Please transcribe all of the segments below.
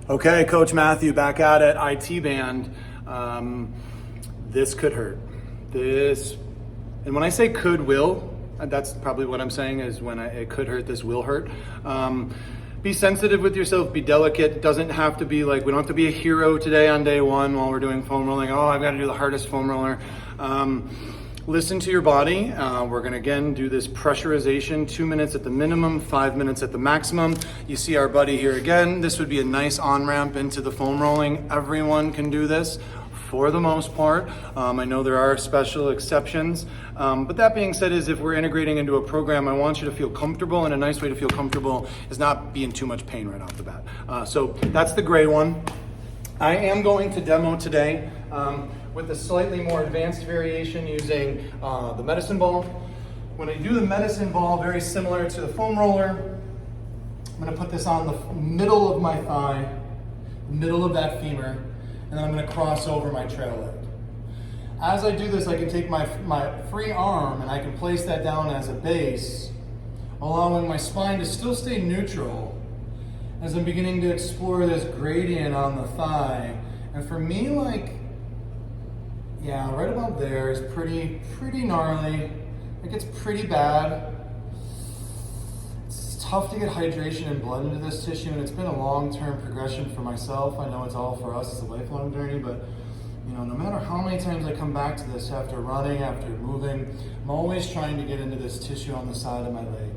Okay, Coach Matthew back at it, IT band. This could hurt. And when I say will, that's probably what I'm saying is when it could hurt, this will hurt. Be sensitive with yourself, be delicate. It doesn't have to be like, we don't have to be a hero today on day one while we're doing foam rolling. Oh, I've got to do the hardest foam roller. Listen to your body. We're gonna again do this pressurization, 2 minutes at the minimum, 5 minutes at the maximum. You see our buddy here again. This would be a nice on-ramp into the foam rolling. Everyone can do this for the most part. I know there are special exceptions, but that being said is if we're integrating into a program, I want you to feel comfortable, and a nice way to feel comfortable is not be in too much pain right off the bat. So that's the gray one. I am going to demo today with a slightly more advanced variation using the medicine ball. When I do the medicine ball, very similar to the foam roller, I'm gonna put this on the middle of my thigh, middle of that femur, and then I'm gonna cross over my trail leg. As I do this, I can take my free arm and I can place that down as a base, allowing my spine to still stay neutral as I'm beginning to explore this gradient on the thigh. And for me, right about there is pretty gnarly. It gets pretty bad. It's tough to get hydration and blood into this tissue, and it's been a long-term progression for myself. I know it's all for us, it's a lifelong journey, but no matter how many times I come back to this after running, after moving, I'm always trying to get into this tissue on the side of my leg,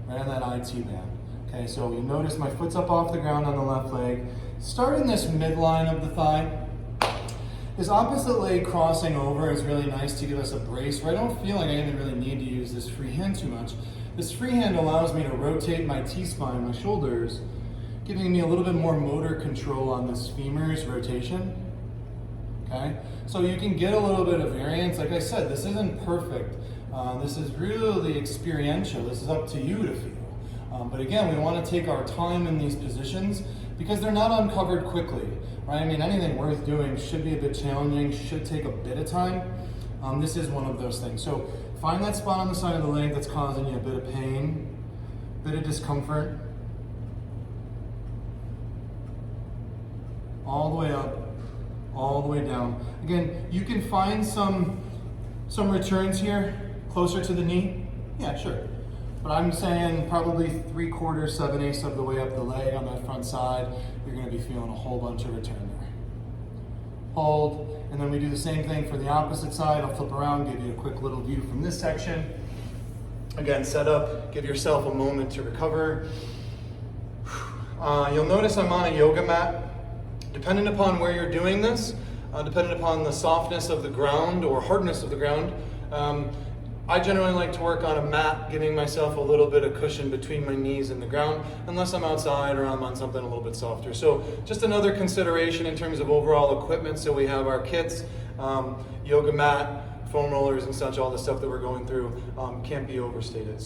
right on that IT band. Okay, so you notice my foot's up off the ground on the left leg. Start in this midline of the thigh. This opposite leg crossing over is really nice to give us a brace, where I don't feel like I even really need to use this free hand too much. This free hand allows me to rotate my T-spine, my shoulders, giving me a little bit more motor control on this femur's rotation. Okay, so you can get a little bit of variance. Like I said, this isn't perfect. This is really experiential. This is up to you to feel. But again, we want to take our time in these positions because they're not uncovered quickly, right? I mean, anything worth doing should be a bit challenging, should take a bit of time. This is one of those things. So find that spot on the side of the leg that's causing you a bit of pain, a bit of discomfort. All the way up, all the way down. Again, you can find some returns here closer to the knee. Yeah, sure. But I'm saying probably 3/4, 7/8 of the way up the leg on that front side, you're gonna be feeling a whole bunch of return there. Hold, and then we do the same thing for the opposite side. I'll flip around, give you a quick little view from this section. Again, set up, give yourself a moment to recover. You'll notice I'm on a yoga mat. Depending upon where you're doing this, depending upon the softness of the ground or hardness of the ground, I generally like to work on a mat, giving myself a little bit of cushion between my knees and the ground, unless I'm outside or I'm on something a little bit softer. So just another consideration in terms of overall equipment. So we have our kits, yoga mat, foam rollers and such, all the stuff that we're going through can't be overstated,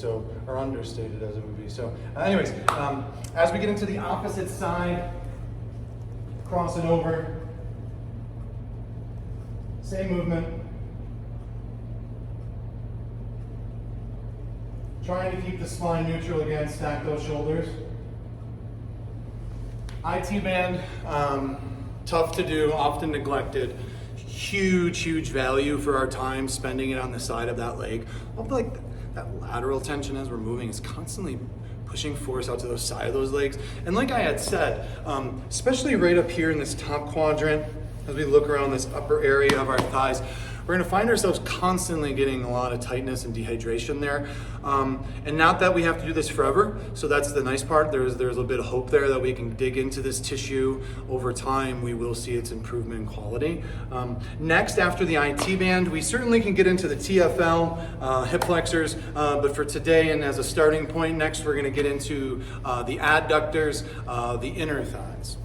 or understated as it would be. So anyways, as we get into the opposite side, crossing over, same movement. Trying to keep the spine neutral again, stack those shoulders. IT band, tough to do, often neglected. Huge value for our time spending it on the side of that leg. Like that lateral tension as we're moving is constantly pushing force out to the side of those legs. And like I had said, especially right up here in this top quadrant, as we look around this upper area of our thighs, we're gonna find ourselves constantly getting a lot of tightness and dehydration there. And not that we have to do this forever, so that's the nice part. There's a bit of hope there that we can dig into this tissue. Over time, we will see its improvement in quality. Next, after the IT band, we certainly can get into the TFL, hip flexors, but for today and as a starting point, next we're gonna get into the adductors, the inner thighs.